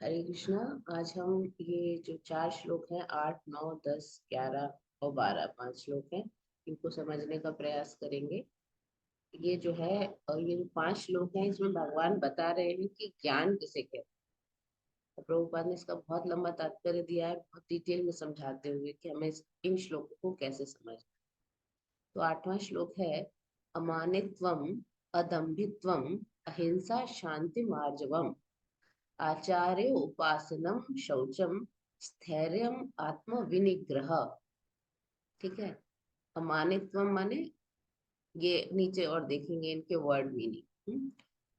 हरे कृष्णा। आज हम ये जो चार श्लोक हैं, 8, 9, 10, 11 और 12, 5 श्लोक हैं, इनको समझने का प्रयास करेंगे। ये जो है और ये जो 5 श्लोक हैं, इसमें भगवान बता रहे हैं कि ज्ञान किसे कहते हैं। तो प्रभुपाद ने इसका बहुत लंबा तात्पर्य दिया है, बहुत डिटेल में समझाते हुए कि हमें इन श्लोकों को कैसे समझ। तो 8वां श्लोक है, अमानित्वम अदम्भित्वम अहिंसा शांति मार्जवम आचार्य उपासनम शौचम स्थैर्यम आत्म विनिग्रह। ठीक है। अमानित्वम माने, ये नीचे और देखेंगे इनके वर्ड मीनिंग।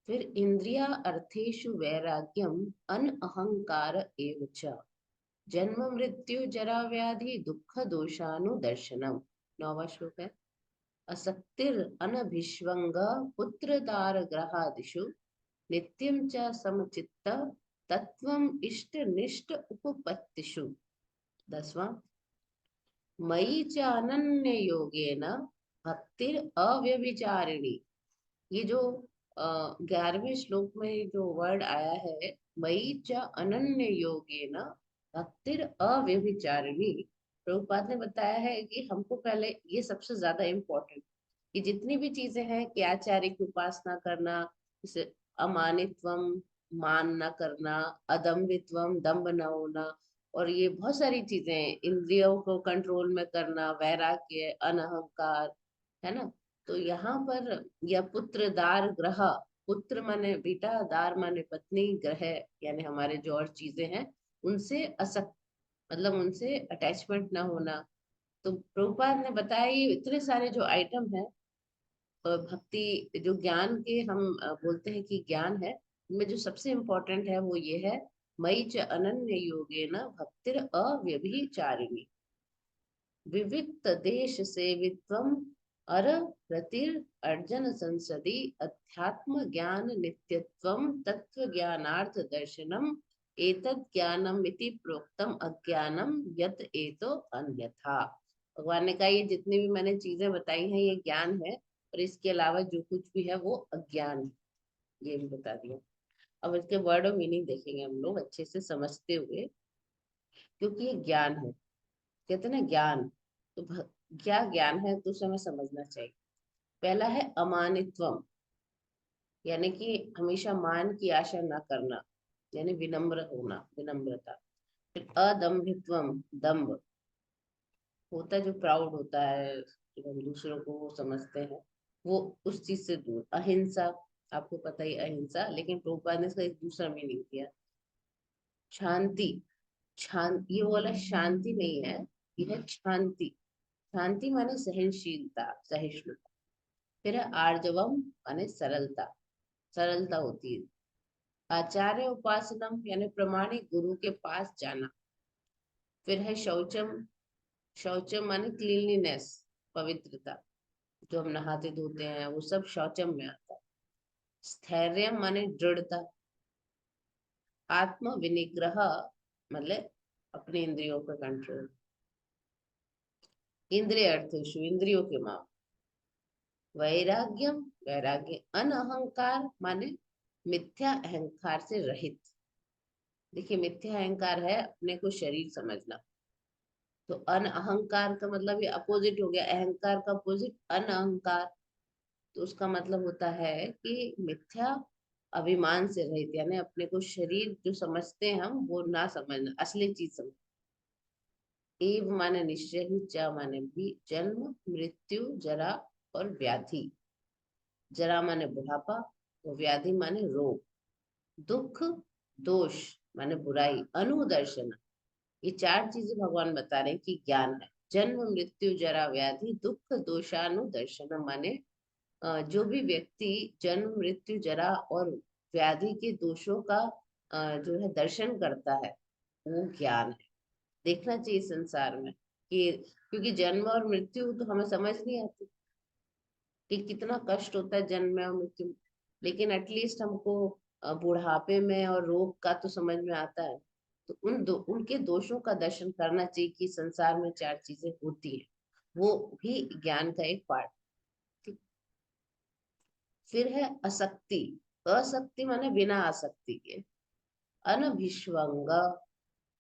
फिर इंद्रिया अर्थेषु वैराग्यम अन अहंकार एव च जन्म मृत्यु जरा व्याधि दुख दोषानुदर्शनम। 9वां श्लोक है, असक्तिर अनभिष्वंग पुत्रदार ग्रहादिषु नित्यं च समचित्त तत्वम इष्ट निष्ठ उपपत्तिषु। 10वां, मयि च अनन्य योगेन भक्तिर अव्यभिचारिणी। ये जो 11वें श्लोक में जो वर्ड आया है, मयि च अनन्य योगेन भक्तिर अव्यभिचारिणी, प्रभुपाद ने बताया है कि हमको पहले ये सबसे ज्यादा इम्पोर्टेंट, कि जितनी भी चीजें हैं कि आचार्य की उपासना करना, जैसे अमानित्वम मान न करना, अदम्भित्वम दम्भ न होना, और ये बहुत सारी चीजें हैं, इंद्रियों को कंट्रोल में करना, वैराग्य, अनहंकार, है ना। तो यहाँ पर यह पुत्र दार ग्रह, पुत्र माने बेटा, दार माने पत्नी, ग्रह यानी हमारे जो और चीजें हैं उनसे असक्त, मतलब उनसे अटैचमेंट ना होना। तो प्रभुपाद ने बताया ये इतने सारे जो आइटम है भक्ति जो ज्ञान के हम बोलते हैं कि ज्ञान है, उनमें जो सबसे इम्पोर्टेंट है वो ये है, मयि च अनन्य योगेन भक्तिर अव्यभिचारिणी विविक्त देश सेवित्वम अर रतिर अर्जन संसदि अध्यात्म ज्ञान नित्यत्वम तत्व ज्ञानार्थ दर्शनम एतद ज्ञानम इति प्रोक्तम अज्ञानम यत एतो अन्यथा। भगवान ने कहा ये जितनी भी मैंने चीजें बताई हैं ये ज्ञान है, और इसके अलावा जो कुछ भी है वो अज्ञान है, ये भी बता दिया। अब इसके वर्ड और मीनिंग देखेंगे हम लोग अच्छे से समझते हुए, क्योंकि ये ज्ञान है। कहते हैं ना ज्ञान, तो क्या ज्ञान है तो उसे हमें समझना चाहिए। पहला है अमानित्वम, यानी कि हमेशा मान की आशा ना करना, यानी विनम्र होना, विनम्रता। फिर अदम्भित्वम, दम्भ होता है जो प्राउड होता है, जो हम दूसरों को वो समझते हैं, वो उस चीज से दूर। अहिंसा, आपको पता ही अहिंसा, लेकिन प्रभुपाद ने इसका एक दूसरा मीनिंग किया, शांति। ये वाला शांति नहीं है, ये है शांति। शांति माने सहनशीलता, सहिष्णुता। फिर है आर्जवम माने सरलता, सरलता होती है। आचार्य उपासनम यानी प्रमाणिक गुरु के पास जाना। फिर है शौचम, शौचम माने क्लीनलीनेस, पवित्रता, जो हम नहाते धोते हैं वो सब शौचम में आता है। स्थैर्य माने दृढ़ता। आत्म विनिग्रह मतलब अपने इंद्रियों पर कंट्रोल। इंद्रिय अर्थेषु इंद्रियों के माप। वैराग्यम, वैराग्य। अनअहंकार माने मिथ्या अहंकार से रहित। देखिए मिथ्या अहंकार है अपने को शरीर समझना, तो अनअहंकार का मतलब ये अपोजिट हो गया, अहंकार का अपोजिट अनअहंकार। तो उसका मतलब होता है कि मिथ्या अभिमान से रहित, यानी अपने को शरीर जो समझते हैं हम वो ना समझना, असली चीज समझ। एव माने निश्चय ही, च माने भी, जन्म मृत्यु जरा और व्याधि। जरा माने बुढ़ापा, और व्याधि माने रोग। दुख दोष माने बुराई, अनुदर्शन। ये चार चीजें भगवान बता रहे हैं कि ज्ञान है। जन्म मृत्यु जरा व्याधि दुख दोषानुदर्शन माने जो भी व्यक्ति जन्म मृत्यु जरा और व्याधि के दोषों का जो है दर्शन करता है, वो ज्ञान है। देखना चाहिए संसार में कि, क्योंकि जन्म और मृत्यु तो हमें समझ नहीं आती कि कितना कष्ट होता है जन्म में और मृत्यु में, लेकिन एटलीस्ट हमको बुढ़ापे में और रोग का तो समझ में आता है। तो उनके दोषों का दर्शन करना चाहिए कि संसार में चार चीजें होती हैं, वो भी ज्ञान का एक पार्ट। फिर है असक्ति। असक्ति माने बिना आसक्ति के। अनभिष्वंग,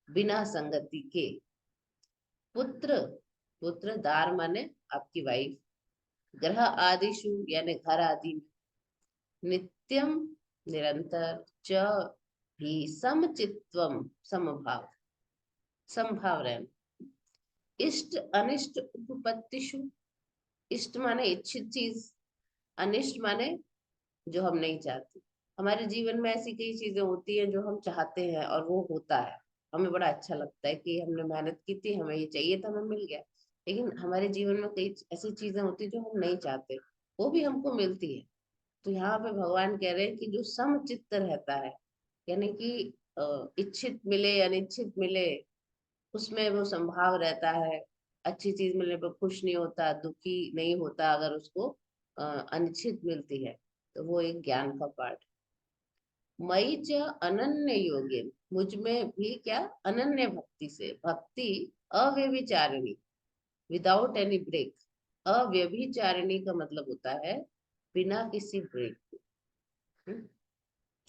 बिना संगति के। पुत्र, पुत्र दार माने आपकी वाइफ। ग्रह आदिशु यानी घर आदि में। नित्यम निरंतर। च भी समचित्वम समभाव, समभाव रहना। इष्ट अनिष्ट उपपत्तिषु। इष्ट माने इच्छित चीज, अनिष्ट माने जो हम नहीं चाहते। हमारे जीवन में ऐसी कई चीजें होती हैं जो हम चाहते हैं और वो होता है, हमें बड़ा अच्छा लगता है कि हमने मेहनत की थी, हमें ये चाहिए था, हमें मिल गया। लेकिन हमारे जीवन में कई ऐसी चीजें होती हैं जो हम नहीं चाहते, वो भी हमको मिलती है। तो यहाँ पे भगवान कह रहे हैं कि जो समचित्त रहता है, यानी कि इच्छित मिले अनिच्छित मिले, उसमें वो संभाव रहता है। अच्छी चीज मिलने पर खुश नहीं होता, दुखी नहीं होता अगर उसको अनिश्चित मिलती है। तो वो एक ज्ञान का पाठ। मई च अनन्य योगिन, मुझ में भी क्या, अनन्य भक्ति से। भक्ति अव्यभिचारिणी, विदाउट एनी ब्रेक। अव्यभिचारिणी का मतलब होता है बिना किसी ब्रेक के।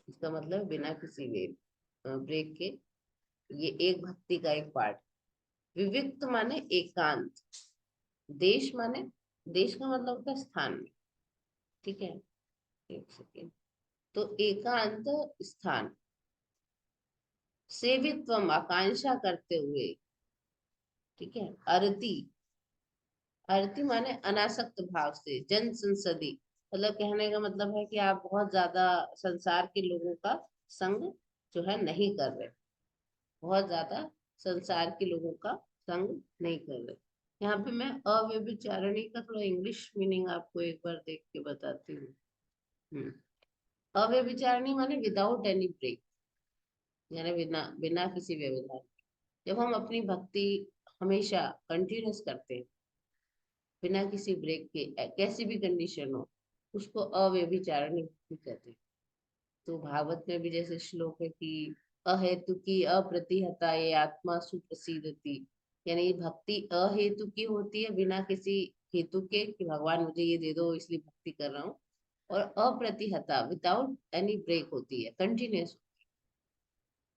इसका मतलब बिना किसी ब्रेक के। ये एक भक्ति का एक पार्ट। विविक्त माने एकांत। देश माने, देश का मतलब होता है स्थान में। ठीक है, एक सेकेंड। तो एकांत स्थान। सेवित्वम आकांक्षा करते हुए। ठीक है। अरति, अरति माने अनासक्त भाव से। जन संसदी मतलब कहने का मतलब है कि आप बहुत ज्यादा संसार के लोगों का संग जो है नहीं कर रहे, बहुत ज्यादा संसार के लोगों का संग नहीं कर रहे। यहाँ पे मैं अव्यभिचारिणी का थोड़ा इंग्लिश मीनिंग आपको एक बार देख के बताती हूँ। अव्यभिचारिणी माने विदाउट एनी ब्रेक, यानी बिना बिना किसी व्यवधान। जब हम अपनी भक्ति हमेशा कंटिन्यूस करते हैं बिना किसी ब्रेक के, कैसी भी कंडीशन हो, उसको अव्यभिचारिणी भक्ति कहते हैं। तो भागवत में भी जैसे श्लोक है कि अहेतु की अप्रतिहता ये आत्मा सुप्रसिद्धति, यानी ये भक्ति अहेतु की होती है, बिना किसी हेतु के कि भगवान मुझे ये दे दो इसलिए भक्ति कर रहा हूँ। और अप्रतिहता विदाउट एनी ब्रेक होती है, कंटिन्यूस।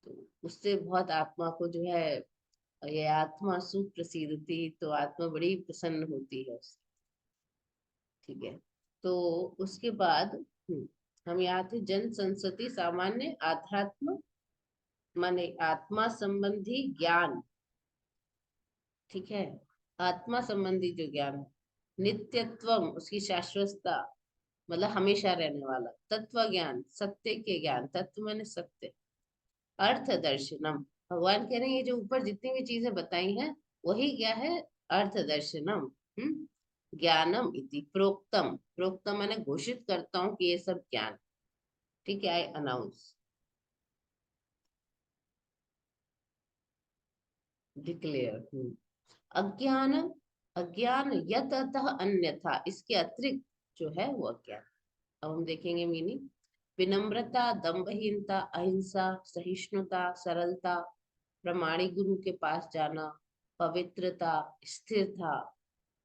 तो उससे बहुत आत्मा को जो है, ये आत्मा सुप्रसिद्धति, तो आत्मा बड़ी प्रसन्न होती है उससे। ठीक है। तो उसके बाद हम यहाँ थे। जन संसति सामान्य आध्यात्म माने आत्मा संबंधी ज्ञान। ठीक है, आत्मा संबंधी जो ज्ञान है। नित्यत्वम उसकी शाश्वतता, मतलब हमेशा रहने वाला। तत्व ज्ञान सत्य के ज्ञान, तत्व माने सत्य। अर्थ दर्शनम, भगवान कह रहे हैं ये जो ऊपर जितनी भी चीजें बताई हैं वही क्या है, अर्थ दर्शनम। ज्ञानम इति प्रोक्तम, प्रोक्तम मैंने घोषित करता हूँ कि ये सब ज्ञान। ठीक है, आई अनाउंस, डिक्लेयर। अज्ञान, अज्ञान यत अतः अन्यथा, इसके अतिरिक्त जो है वो अज्ञान। अब हम देखेंगे मीनिंग। विनम्रता, दम्भहीनता, अहिंसा, सहिष्णुता, सरलता, प्रमाणिक गुरु के पास जाना, पवित्रता, स्थिरता,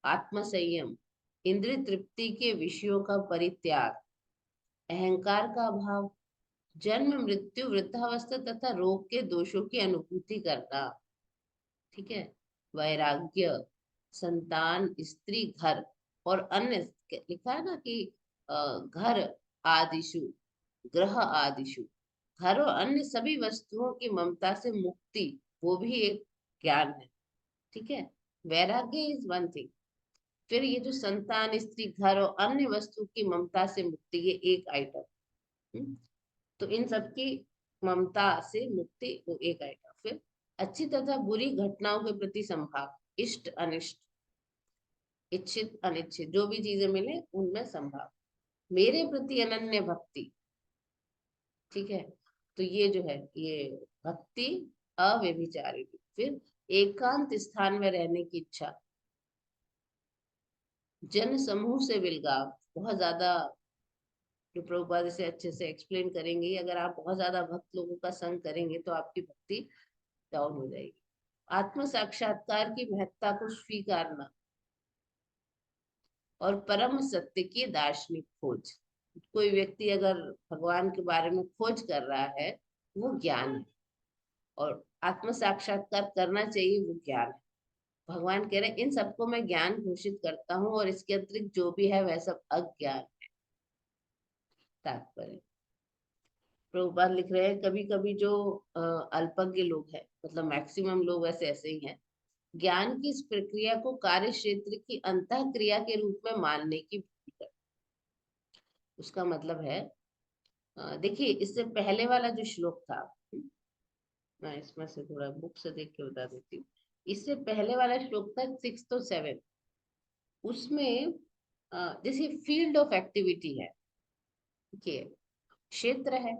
आत्मसंयम, इंद्रिय तृप्ति के विषयों का परित्याग, अहंकार का अभाव, जन्म मृत्यु वृद्धावस्था तथा रोग के दोषों की अनुभूति करना। ठीक है। वैराग्य, संतान, स्त्री, घर और अन्य, लिखा है ना कि घर आदिशु, ग्रह आदिशु, घर और अन्य सभी वस्तुओं की ममता से मुक्ति, वो भी एक ज्ञान है। ठीक है। वैराग्य इज वन थिंग। फिर ये जो संतान, स्त्री, घर और अन्य वस्तु की ममता से मुक्ति, ये एक आइटम। तो इन सब की ममता से मुक्ति वो एक आइटम। फिर अच्छी तथा बुरी घटनाओं के प्रति संभाव, इष्ट अनिष्ट, इच्छित अनिच्छित, जो भी चीजें मिले उनमें संभाव। मेरे प्रति अनन्य भक्ति। ठीक है। तो ये जो है ये भक्ति अव्यभिचारिणी। फिर एकांत स्थान में रहने की इच्छा। जन समूह से विलगाव, बहुत ज्यादा, जो प्रभुपाद इसे अच्छे से एक्सप्लेन करेंगे, अगर आप बहुत ज्यादा भक्त लोगों का संग करेंगे तो आपकी भक्ति डाउन हो जाएगी। आत्म साक्षात्कार की महत्ता को स्वीकारना और परम सत्य की दार्शनिक खोज। कोई व्यक्ति अगर भगवान के बारे में खोज कर रहा है वो ज्ञान है, और आत्म साक्षात्कार करना चाहिए, वो ज्ञान है। भगवान कह रहे हैं इन सबको मैं ज्ञान घोषित करता हूँ, और इसके अतिरिक्त जो भी है वह सब अज्ञान है। तात्पर्य, प्रभुपाद लिख रहे हैं कभी कभी जो अल्पज्ञ लोग हैं, मतलब मैक्सिमम लोग वैसे ऐसे ही हैं, ज्ञान की इस प्रक्रिया को कार्य क्षेत्र की अंतः क्रिया के रूप में मानने की भूल करते। उसका मतलब है, देखिए इससे पहले वाला जो श्लोक था, मैं इसमें से थोड़ा बुक से देख के बता देती हूँ। इससे पहले वाला श्लोक था 6 तो 7, उसमें जैसे फील्ड ऑफ एक्टिविटी है, ठीक है, क्षेत्र है,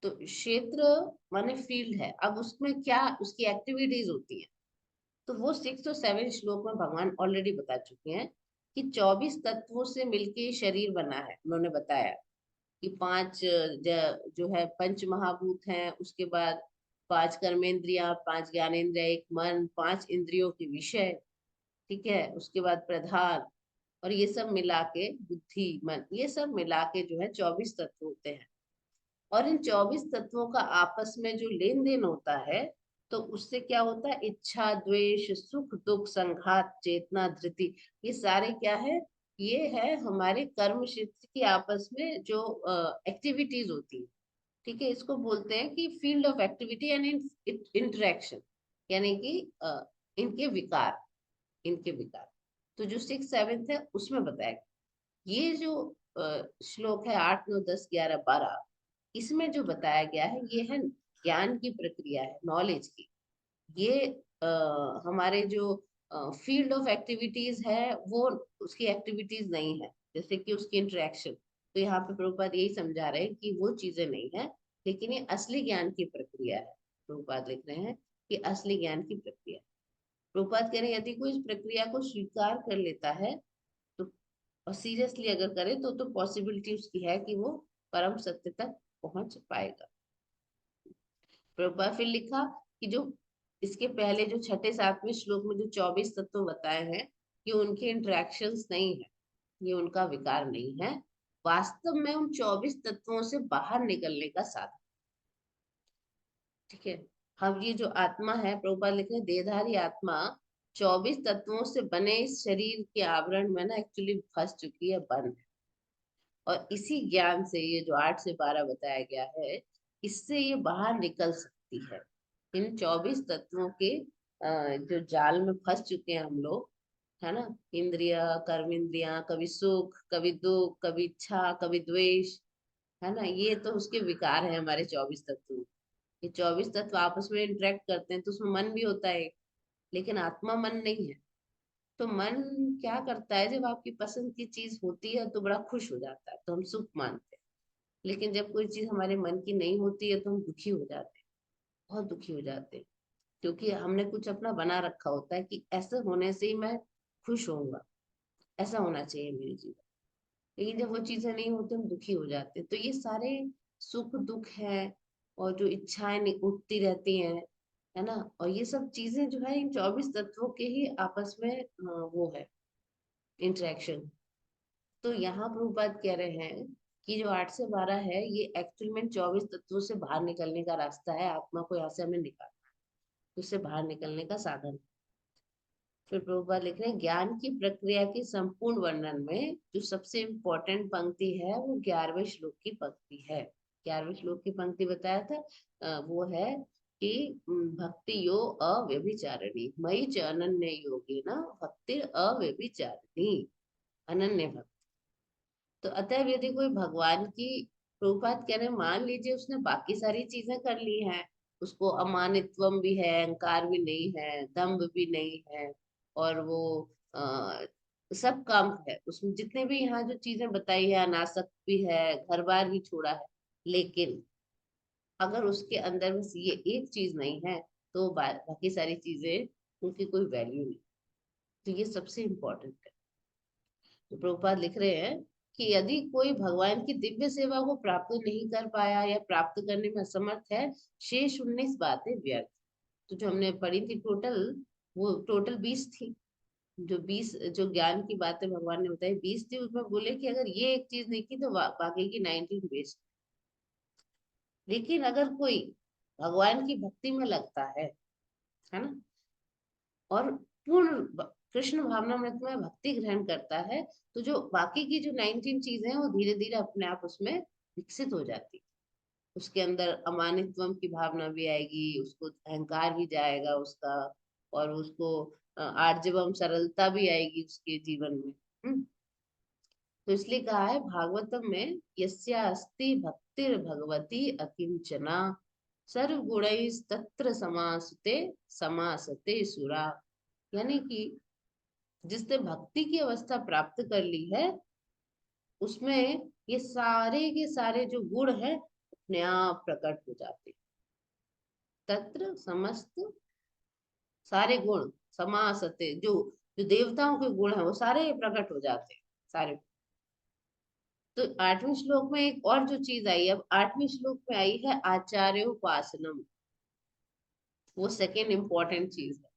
तो क्षेत्र माने फील्ड है, अब उसमें क्या उसकी एक्टिविटीज होती है। तो वो 6 और 7 श्लोक में भगवान ऑलरेडी बता चुके हैं कि 24 तत्वों से मिलके शरीर बना है। उन्होंने बताया कि 5 जो है पंच महाभूत हैं, उसके बाद 5 कर्मेंद्रियां, 5 ज्ञानेंद्रिया, एक मन, 5 इंद्रियों के विषय, ठीक है, उसके बाद प्रधान, और ये सब मिला के बुद्धि, मन, ये सब मिला के जो है 24 तत्व होते हैं। और इन 24 तत्वों का आपस में जो लेन देन होता है, तो उससे क्या होता है, इच्छा, द्वेष, सुख दुख, संघात, चेतना, धृति, ये सारे क्या है, ये है हमारे कर्म क्षेत्र की आपस में जो एक्टिविटीज होती है। ठीक है, इसको बोलते हैं कि field of activity and interaction, यानी कि इनके विकार, इनके विकार। तो जो 6 7 है उसमें बताया, ये जो श्लोक है 8 9 10 11 12, इसमें जो बताया गया है ये है ज्ञान की प्रक्रिया, है नॉलेज की। ये हमारे जो फील्ड ऑफ एक्टिविटीज है वो उसकी एक्टिविटीज नहीं है, जैसे कि उसकी इंटरेक्शन। तो यहाँ पे प्रभुपाद यही समझा रहे हैं कि वो चीजें नहीं है, लेकिन ये असली ज्ञान की प्रक्रिया है। प्रभुपाद लिख रहे हैं कि असली ज्ञान की प्रक्रिया। प्रभुपाद कह रहे हैं यदि कोई इस प्रक्रिया को स्वीकार कर लेता है, तो और सीरियसली अगर करे तो पॉसिबिलिटी उसकी है कि वो परम सत्य तक पहुंच पाएगा। प्रभुपाद फिर लिखा कि जो इसके पहले जो 6 7वें श्लोक में जो 24 तत्व बताए हैं, ये उनके इंटरेक्शंस नहीं है, ये उनका विकार नहीं है, वास्तव में उन 24 तत्वों से बाहर निकलने का साधन। ठीक है, हम ये जो आत्मा है, प्रभुपाद लिख रहे हैं देहधारी आत्मा 24 तत्वों से बने इस शरीर के आवरण में ना एक्चुअली फंस चुकी है, बंद है। और इसी ज्ञान से ये जो 8 से 12 बताया गया है, इससे ये बाहर निकल सकती है। इन 24 तत्वों के जो जाल में फंस चुके हैं हम लोग, है ना, इंद्रिया, कर्म इंद्रिया, कभी सुख, कभी दुख, कभी इच्छा, कभी द्वेष, है ना, ये तो उसके विकार है हमारे 24 तत्व। ये 24 तत्व आपस में इंटरेक्ट करते हैं, तो उसमें मन भी होता है, लेकिन आत्मा मन नहीं है। तो मन क्या करता है, जब आपकी पसंद की चीज होती है तो बड़ा खुश हो जाता है, तो हम सुख मानते हैं। लेकिन जब कोई चीज हमारे मन की नहीं होती है तो हम दुखी हो जाते हैं, बहुत दुखी हो जाते हैं, क्योंकि हमने कुछ अपना बना रखा होता है कि ऐसा होने से ही मैं खुश होऊंगा, ऐसा होना चाहिए मेरे जीवन। लेकिन जब वो चीजें नहीं होती हम दुखी हो जाते हैं। तो ये सारे सुख दुख है, और जो इच्छाएं उठती रहती हैं, है ना, और ये सब चीजें जो है इन 24 तत्वों के ही आपस में वो है इंटरेक्शन। तो यहाँ प्रभुपाद कह रहे हैं कि जो 8 से 12 है ये एक्चुअल में 24 तत्वों से बाहर निकलने का रास्ता है, आत्मा को यहाँ से हमें निकालना है, उससे बाहर निकलने का साधन। फिर प्रभुपाद लिख रहे हैं ज्ञान की प्रक्रिया के संपूर्ण वर्णन में जो सबसे इम्पोर्टेंट पंक्ति है वो 11वें श्लोक की पंक्ति है। 11वें श्लोक की पंक्ति बताया था, वो है कि भक्ति यो अव्यभिचारिणी मयि च अनन्य योगी ना भक्ति अव्यभिचारिणी, अनन्य भक्ति। तो अतः यदि कोई भगवान की, प्रभुपाद कह रहे हैं मान लीजिए उसने बाकी सारी चीजें कर ली हैं, उसको अमानित्वम भी है, अहंकार भी नहीं है, दम्भ भी नहीं है, और वो आ, सब काम है उसमें, जितने भी यहाँ जो चीजें बताई है, अनासक्त भी है, घर बार भी छोड़ा है, लेकिन अगर उसके अंदर बस ये एक चीज नहीं है, तो बाकी सारी चीजें उनकी कोई वैल्यू नहीं। तो ये सबसे इम्पोर्टेंट है। तो प्रभुपाद लिख रहे हैं कि यदि कोई भगवान की दिव्य सेवा को प्राप्त नहीं कर पाया या प्राप्त करने में असमर्थ है, शेष 19 बातें व्यर्थ। तो जो हमने पढ़ी थी टोटल, वो टोटल 20 थी। जो 20 जो ज्ञान की बातें भगवान ने बताई 20 थी, उसमें बोले कि अगर ये एक चीज नहीं की तो बाकी की 19 वेस्ट। लेकिन अगर कोई भगवान की भक्ति में लगता है ना, और पूर्ण कृष्ण भावनामृत में भक्ति ग्रहण करता है, तो जो बाकी की जो 19 चीजें हैं वो धीरे धीरे अपने आप उसमें विकसित हो जाती। उसके अंदर अमानित्वम की भावना भी आएगी, उसको अहंकार भी जाएगा उसका, और उसको आर्जवम सरलता भी आएगी उसके जीवन में। तो इसलिए कहा है भागवतम में, यस्या अस्ति भक्तिर भगवती अकिंचना सर्व तत्र समासते समासते सुरा। यानी कि जिसने भक्ति की अवस्था प्राप्त कर ली है, उसमें ये सारे के सारे जो गुण है अपने आप प्रकट हो जाते। तत्र समस्त सारे गुण समासते, जो जो देवताओं के गुण है वो सारे प्रकट हो जाते हैं सारे। तो 8वें श्लोक में एक और जो चीज आई, अब 8वें श्लोक में आई है आचार्य उपासनम। वो सेकेंड इंपॉर्टेंट चीज है,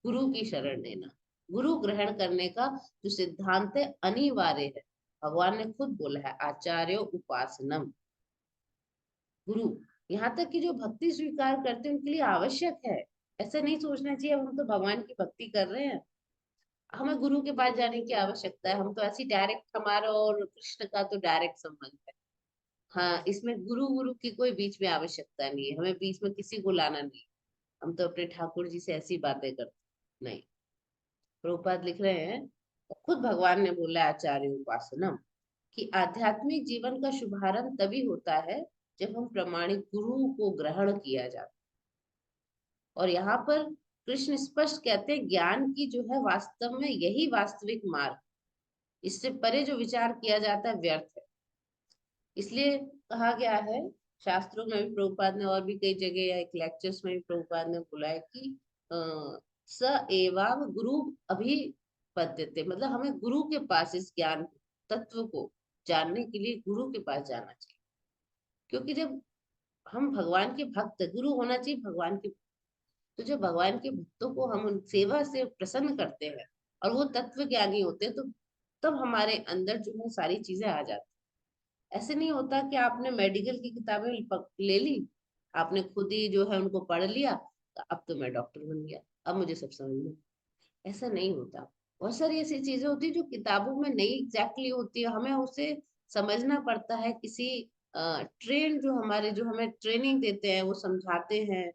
गुरु की शरण लेना। गुरु ग्रहण करने का जो सिद्धांत है अनिवार्य है। भगवान ने खुद बोला है आचार्य उपासनम, गुरु। यहाँ तक कि जो भक्ति स्वीकार करते हैं उनके लिए आवश्यक है। ऐसा नहीं सोचना चाहिए अब हम तो भगवान की भक्ति कर रहे हैं, हमें गुरु के पास जाने की आवश्यकता है, हम तो ऐसी डायरेक्ट, हमारा और कृष्ण का तो डायरेक्ट संबंध है। हाँ, इसमें गुरु गुरु की कोई बीच में आवश्यकता नहीं है, हमें बीच में किसी को लाना नहीं। हम तो अपने ठाकुर जी से ऐसी बातें करते नहीं। प्रभुपाद लिख रहे हैं, खुद भगवान ने बोला आचार्य उपासनम, कि आध्यात्मिक जीवन का शुभारंभ तभी होता है जब हम प्रमाणिक गुरु को ग्रहण किया जाता है। और यहाँ पर कृष्ण स्पष्ट कहते हैं ज्ञान की जो है वास्तव में यही वास्तविक मार्ग, इससे परे जो विचार किया जाता है व्यर्थ है। इसलिए कहा गया है शास्त्रों में भी, प्रभुपाद ने और भी कई जगह या एक लेक्चर्स में भी प्रभुपाद ने बोला है कि स एवं गुरु अभिपद्यते, मतलब हमें गुरु के पास इस ज्ञान तत्व को जानने के लिए गुरु के पास जाना चाहिए। क्योंकि जब हम भगवान के भक्त, गुरु होना चाहिए भगवान के, तो जब भगवान के भक्तों को हम उन सेवा से प्रसन्न करते हैं और वो तत्व ज्ञानी होते हैं, तो तब हमारे अंदर जो है सारी चीजें आ जाती। ऐसे नहीं होता कि आपने मेडिकल की किताबें ले ली, आपने खुद ही जो है उनको पढ़ लिया, तो अब तो मैं डॉक्टर बन गया, अब मुझे सब समझ में। ऐसा नहीं होता। बहुत सारी ऐसी चीजें होती है जो किताबों में नहीं एग्जैक्टली होती है, हमें उसे समझना पड़ता है। किसी ट्रेन जो हमारे, जो हमें ट्रेनिंग देते हैं, वो समझाते हैं,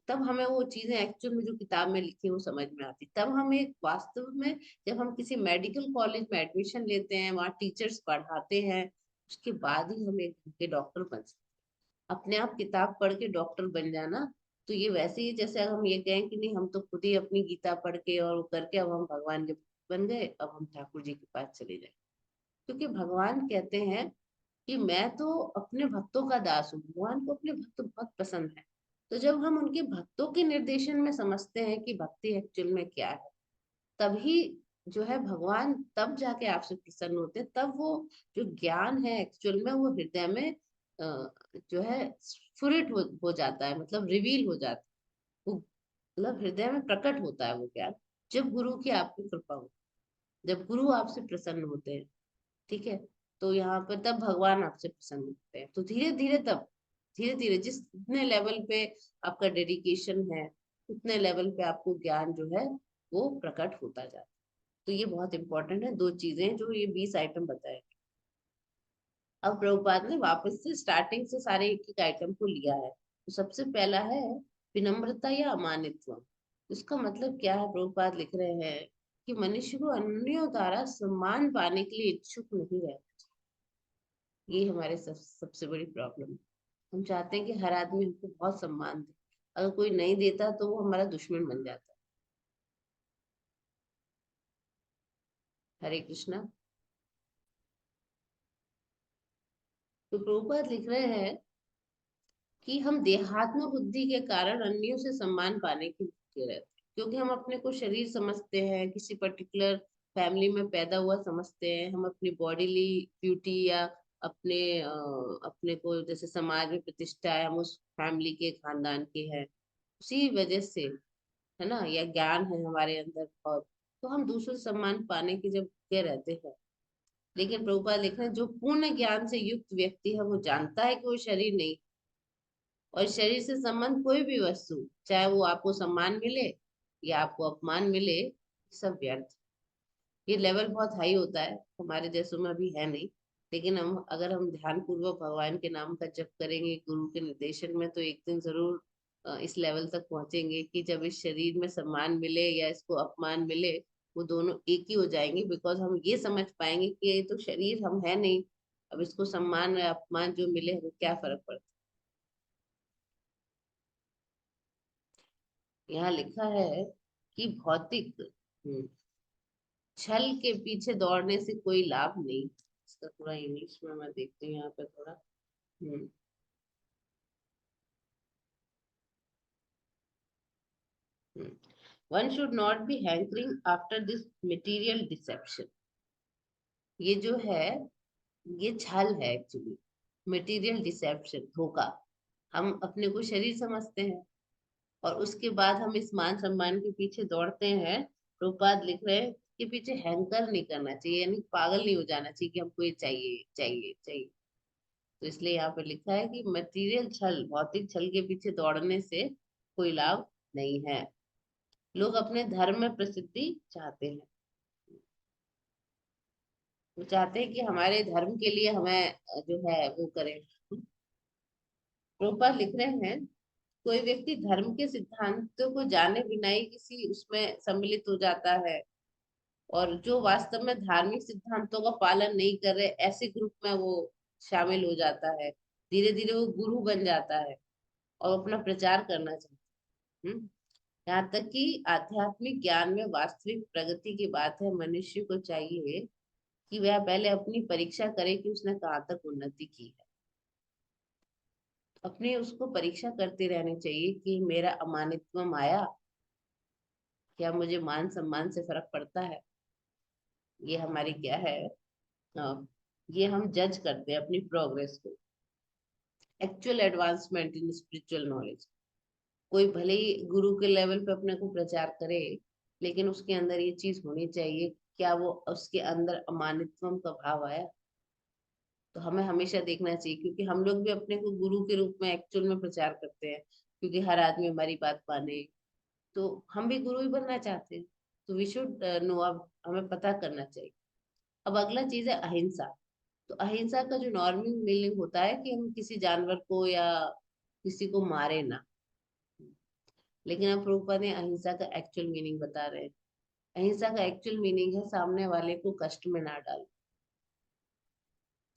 तब हमें वो चीजें एक्चुअल में जो किताब में लिखी है वो समझ में आती। तब हम एक वास्तव में, जब हम किसी मेडिकल कॉलेज में एडमिशन लेते हैं, वहाँ टीचर्स पढ़ाते हैं, उसके बाद ही हम एक के डॉक्टर बन सकते हैं। अपने आप किताब पढ़ के डॉक्टर बन जाना, तो ये वैसे ही जैसे हम ये कहें कि नहीं हम तो खुद ही अपनी गीता पढ़ के और वो करके अब हम भगवान के बन गए, अब हम ठाकुर जी के पास चले जाए। क्योंकि भगवान कहते हैं कि मैं तो अपने भक्तों का दास हूँ, भगवान को अपने भक्त बहुत पसंद है। तो जब हम उनके भक्तों के निर्देशन में समझते हैं कि भक्ति एक्चुअल में क्या है, तभी जो है भगवान तब जाके आपसे प्रसन्न होते हैं। तब वो जो ज्ञान है एक्चुअल में वो हृदय में जो है स्फुरित हो जाता है, मतलब रिवील हो जाता है वो, मतलब हृदय में प्रकट होता है वो ज्ञान, जब गुरु की आपकी कृपा हो, जब गुरु आपसे प्रसन्न होते हैं। ठीक है, तो यहाँ पर तब भगवान आपसे प्रसन्न होते हैं। तो धीरे धीरे तब, धीरे धीरे जितने लेवल पे आपका डेडिकेशन है, उतने लेवल पे आपको ज्ञान जो है वो प्रकट होता जाता है। तो ये बहुत इंपॉर्टेंट है, दो चीजें जो ये 20 आइटम बताए। अब प्रभुपाद ने वापस से स्टार्टिंग से सारे एक एक आइटम को लिया है। तो सबसे पहला है विनम्रता या अमानित्व। इसका मतलब क्या है, प्रभुपाद लिख रहे हैं कि मनुष्य को अन्यों द्वारा सम्मान पाने के लिए इच्छुक नहीं रहना। ये हमारे सबसे बड़ी प्रॉब्लम है। हम चाहते हैं कि हर आदमी हमको बहुत सम्मान दे, अगर कोई नहीं देता तो वो हमारा दुश्मन बन जाता है। हरे कृष्णा। तो प्रभुपाद लिख रहे हैं कि हम देहात्म बुद्धि के कारण अन्यों से सम्मान पाने की भूखे रहते हैं, क्योंकि हम अपने को शरीर समझते हैं, किसी पर्टिकुलर फैमिली में पैदा हुआ समझते हैं, हम अपनी बॉडीली ब्यूटी या अपने को जैसे समाज में प्रतिष्ठा है, हम उस फैमिली के खानदान के हैं, उसी वजह से, है ना, या ज्ञान है हमारे अंदर और, तो हम दूसरों से सम्मान पाने की जब भूखे रहते हैं। लेकिन प्रभुपाद लिख रहे हैं जो पूर्ण ज्ञान से युक्त व्यक्ति है वो जानता है कि वो शरीर नहीं, और शरीर से संबंध कोई भी वस्तु, चाहे वो आपको सम्मान मिले या आपको अपमान मिले, सब व्यर्थ। ये लेवल बहुत हाई होता है, हमारे देशों में अभी है नहीं। लेकिन हम अगर हम ध्यान पूर्वक भगवान के नाम का जप करेंगे गुरु के निर्देशन में, तो एक दिन जरूर इस लेवल तक पहुंचेंगे कि जब इस शरीर में सम्मान मिले या इसको अपमान मिले, वो दोनों एक ही हो जाएंगे। बिकॉज हम ये समझ पाएंगे कि ये तो शरीर हम है नहीं, अब इसको सम्मान या अपमान जो मिले हमें क्या फर्क पड़ता है। यहाँ लिखा है कि भौतिक छल के पीछे दौड़ने से कोई लाभ नहीं। इसका थोड़ा इंग्लिश में मैं देखती हूँ यहाँ पे थोड़ा। One should not be hankering after this material deception. ये जो है, ये छल है एक्चुअली, मटेरियल डिसेप्शन, धोखा। हम अपने को शरीर समझते हैं और उसके बाद हम इस मान सम्मान के पीछे दौड़ते हैं। प्रभुपाद लिख रहे हैं कि पीछे हैंकर नहीं करना चाहिए, यानी पागल नहीं हो जाना चाहिए कि हमको ये चाहिए चाहिए चाहिए। तो इसलिए यहाँ पे लिखा है कि मटेरियल छल, भौतिक छल के पीछे दौड़ने से कोई लाभ नहीं है। लोग अपने धर्म में प्रसिद्धि चाहते हैं, वो चाहते हैं कि हमारे धर्म के लिए हमें जो है वो करें। प्रोपा लिख रहे हैं, कोई व्यक्ति धर्म के सिद्धांतों को जाने बिना ही किसी उसमें सम्मिलित हो जाता है, और जो वास्तव में धार्मिक सिद्धांतों का पालन नहीं कर रहे ऐसे ग्रुप में वो शामिल हो जाता है। धीरे धीरे वो गुरु बन जाता है और अपना प्रचार करना चाहता है। यहाँ तक कि आध्यात्मिक ज्ञान में वास्तविक प्रगति की बात है, मनुष्य को चाहिए कि वह पहले अपनी परीक्षा करे कि उसने कहाँ तक उन्नति की है। अपने उसको परीक्षा करते रहने चाहिए कि मेरा अमानित्वम आया, क्या मुझे मान सम्मान से फर्क पड़ता है। ये हमारी क्या है, ये हम जज करते हैं अपनी प्रोग्रेस को। Actual advancement in spiritual knowledge, कोई भले ही गुरु के लेवल पे अपने को प्रचार करे, लेकिन उसके अंदर ये चीज होनी चाहिए, क्या वो उसके अंदर अमानित्वम का भाव आया। तो हमें हमेशा देखना चाहिए, क्योंकि हम लोग भी अपने को गुरु के रूप में एक्चुअल में प्रचार करते हैं, क्योंकि हर आदमी हमारी बात माने, तो हम भी गुरु ही बनना चाहते हैं। तो वी शुड नो, अब हमें पता करना चाहिए। अब अगला चीज है अहिंसा। तो अहिंसा का जो नॉर्मल मीनिंग होता है कि हम किसी जानवर को या किसी को मारे ना, लेकिन अब प्रभुपाद ने अहिंसा का एक्चुअल मीनिंग बता रहे हैं। अहिंसा का एक्चुअल मीनिंग है सामने वाले को कष्ट में ना डाल,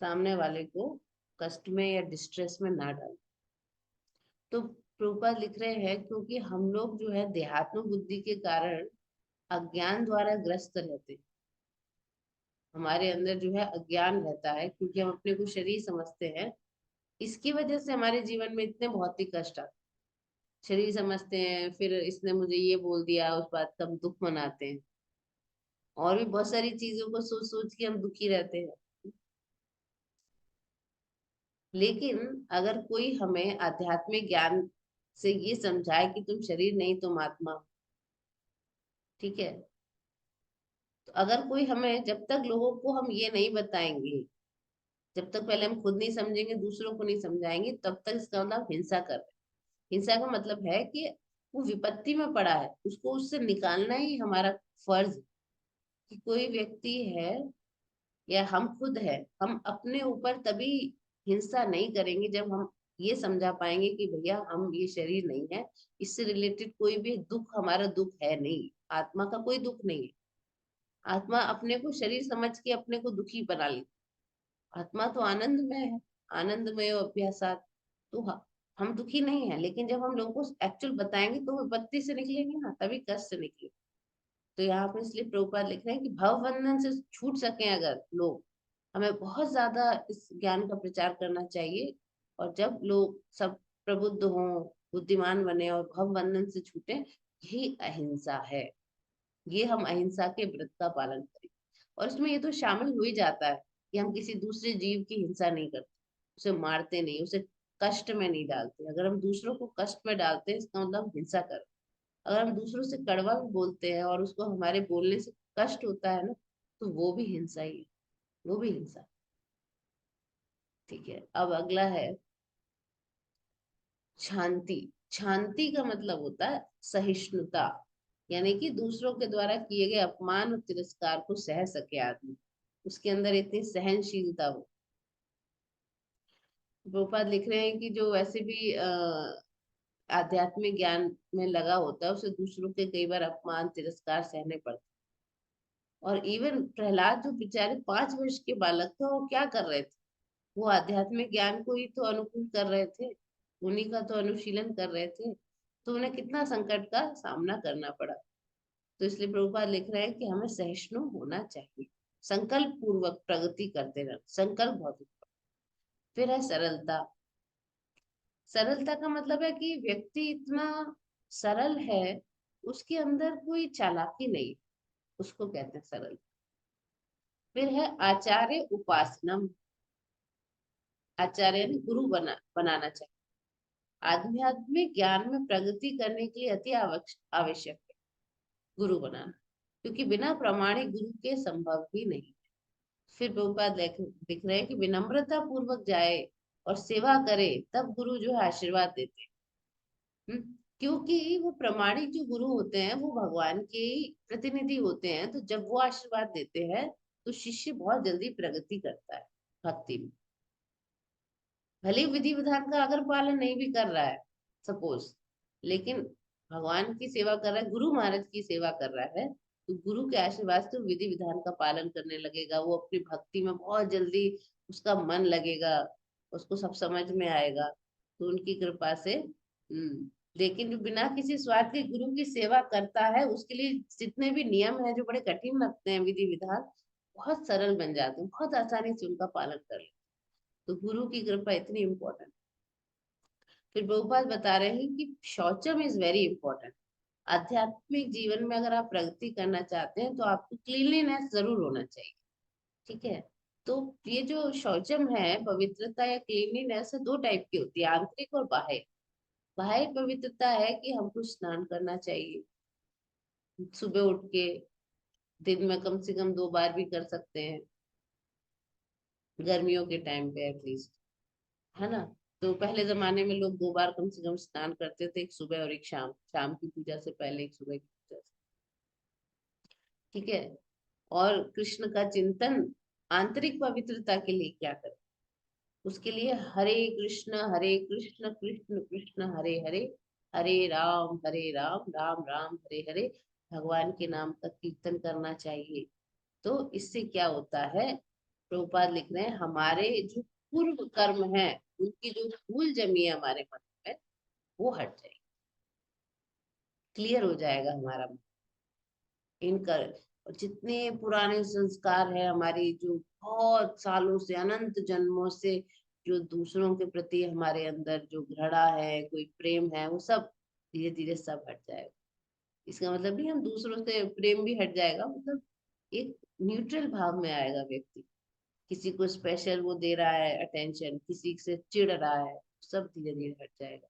सामने वाले को कष्ट में या डिस्ट्रेस में ना डाल। तो प्रभुपाद लिख रहे हैं क्योंकि हम लोग जो है देहात्म बुद्धि के कारण अज्ञान द्वारा ग्रस्त रहते हैं। हमारे अंदर जो है अज्ञान रहता है, क्योंकि हम अपने को शरीर समझते हैं। इसकी वजह से हमारे जीवन में इतने भौतिक कष्ट आते हैं। शरीर समझते हैं, फिर इसने मुझे ये बोल दिया, उस बात का हम दुख मनाते हैं, और भी बहुत सारी चीजों को सोच सोच के हम दुखी रहते हैं। लेकिन अगर कोई हमें आध्यात्मिक ज्ञान से ये समझाए कि तुम शरीर नहीं तुम आत्मा हो, ठीक है, तो अगर कोई हमें, जब तक लोगों को हम ये नहीं बताएंगे, जब तक पहले हम खुद नहीं समझेंगे दूसरों को नहीं समझाएंगे, तब तक इसका मतलब हिंसा कर रहे हैं। हिंसा का मतलब है कि वो विपत्ति में पड़ा है, उसको उससे निकालना ही हमारा फर्ज है। कि कोई व्यक्ति है या हम खुद है, हम अपने ऊपर तभी हिंसा नहीं करेंगे जब हम ये समझा पाएंगे कि भैया हम ये शरीर नहीं है, इससे रिलेटेड कोई भी दुख हमारा दुख है नहीं, आत्मा का कोई दुख नहीं है। आत्मा अपने को शरीर समझ के अपने को दुखी बना ली, आत्मा तो आनंद में है, आनंदमय अभ्यासात। तो हम दुखी नहीं है, लेकिन जब हम लोगों को एक्चुअल बताएंगे तो विपत्ति से निकलेंगे ना, तभी कष्ट से निकलेंगे। तो यहाँ पे इसलिए प्रभुपाद लिख रहे हैं कि भव बंधन से छूट सके अगर लोग, हमें बहुत ज्यादा इस ज्ञान का प्रचार करना चाहिए। और जब लोग सब प्रबुद्ध हों, बुद्धिमान बने और भव बंधन से छूटे, यही अहिंसा है। ये हम अहिंसा के व्रत का पालन करें, और इसमें ये तो शामिल हो ही जाता है कि हम किसी दूसरे जीव की हिंसा नहीं करते, उसे मारते नहीं, उसे कष्ट में नहीं डालते। अगर हम दूसरों को कष्ट में डालते हैं, इसका मतलब हिंसा कर। अगर हम दूसरों से कड़वा भी बोलते हैं और उसको हमारे बोलने से कष्ट होता है ना, तो वो भी हिंसा ही है, वो भी हिंसा। ठीक है, अब अगला है शांति, शांति का मतलब होता है सहिष्णुता, यानी कि दूसरों के द्वारा किए गए अपमान और तिरस्कार को सह सके आदमी, उसके अंदर इतनी सहनशीलता हो। गोपाल लिख रहे हैं कि जो वैसे भी आध्यात्मिक ज्ञान में लगा होता है उसे दूसरों के कई बार अपमान तिरस्कार सहने पड़ते। और इवन प्रहलाद जो बेचारे 5 वर्ष के बालक थे, वो क्या कर रहे थे? वो आध्यात्मिक ज्ञान को ही तो अनुकूल कर रहे थे, उन्हीं का तो अनुशीलन कर रहे थे, तो उन्हें कितना संकट का सामना करना पड़ा। तो इसलिए प्रभुपाद लिख रहे हैं कि हमें सहिष्णु होना चाहिए, संकल्प पूर्वक प्रगति करते रहना, संकल्प बहुत important। फिर है सरलता। सरलता का मतलब है कि व्यक्ति इतना सरल है, उसके अंदर कोई चालाकी नहीं, उसको कहते हैं सरल। फिर है आचार्य उपासनम। आचार्य यानी गुरु बनाना चाहिए। आध्यात्मिक ज्ञान में प्रगति करने के लिए अति आवश्यक है गुरु बनाना, क्योंकि बिना प्रमाणिक गुरु के संभव ही नहीं। फिर प्रभुपाद लिख रहे हैं कि विनम्रता पूर्वक जाए और सेवा करे, तब गुरु जो है आशीर्वाद देते हैं। क्योंकि वो प्रमाणिक जो गुरु होते हैं वो भगवान के ही प्रतिनिधि होते हैं, तो जब वो आशीर्वाद देते हैं तो शिष्य बहुत जल्दी प्रगति करता है भक्ति में। भले विधि विधान का अगर पालन नहीं भी कर रहा है सपोज, लेकिन भगवान की सेवा कर रहा है, गुरु महाराज की सेवा कर रहा है, तो गुरु के आशीर्वाद से विधि विधान का पालन करने लगेगा, वो अपनी भक्ति में बहुत जल्दी उसका मन लगेगा, उसको सब समझ में आएगा, तो उनकी कृपा से। लेकिन जो बिना किसी स्वार्थ के गुरु की सेवा करता है, उसके लिए जितने भी नियम है जो बड़े कठिन लगते हैं विधि विधान, बहुत सरल बन जाते हैं, बहुत आसानी से उनका पालन कर ले। तो गुरु की कृपा इतनी इंपॉर्टेंट। फिर प्रभुपाद बता रहे हैं कि शौचम इज वेरी इंपॉर्टेंट। आध्यात्मिक जीवन में अगर आप प्रगति करना चाहते हैं तो आपको क्लीनलीनेस जरूर होना चाहिए, ठीक है? तो ये जो शौचम है, पवित्रता या क्लीनलीनेस, दो टाइप की होती है, आंतरिक और बाह्य। बाह्य पवित्रता है कि हमको स्नान करना चाहिए, सुबह उठ के दिन में कम से कम 2 बार भी कर सकते हैं, गर्मियों के टाइम पे एटलीस्ट, है ना? तो पहले जमाने में लोग 2 बार कम से कम स्नान करते थे, एक सुबह और एक शाम, शाम की पूजा से पहले, एक सुबह की पूजा से, ठीक है? और कृष्ण का चिंतन आंतरिक पवित्रता के लिए क्या करें? उसके लिए हरे कृष्ण कृष्ण कृष्ण हरे हरे, हरे राम राम राम हरे हरे, भगवान के नाम का कीर्तन करना चाहिए। तो इससे क्या होता है? प्रभुपाद लिख रहे हैं हमारे जो पूर्व कर्म है, उनकी जो धूल जमी है हमारे मन में, वो हट जाएगी, क्लियर हो जाएगा हमारा मन। इनकर और जितने पुराने संस्कार है हमारी, जो बहुत सालों से, अनंत जन्मों से जो दूसरों के प्रति हमारे अंदर जो घृणा है, कोई प्रेम है, वो सब धीरे धीरे सब हट जाएगा। इसका मतलब नहीं हम दूसरों से प्रेम भी हट जाएगा, मतलब एक न्यूट्रल भाव में आएगा व्यक्ति। किसी को स्पेशल वो दे रहा है अटेंशन, किसी से चिढ़ रहा है, सब धीरे धीरे हट जाएगा।